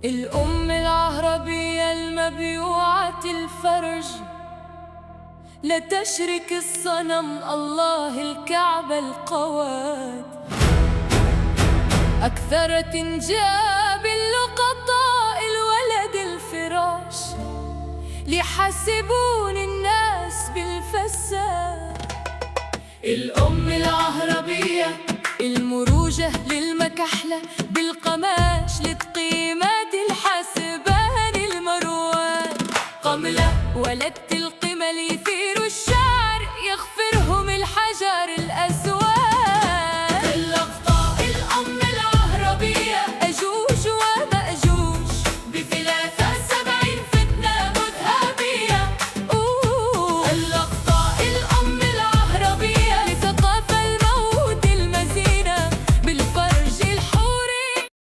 الأم العربية المبيوعة الفرج، لا تشرك الصنم الله الكعبة القواد. أكثرت إنجاب اللقطاء الولد الفراش، ليحسبون الناس بالفساد. الأم العربية المروجة للمكحلة بالقماش لتقيمة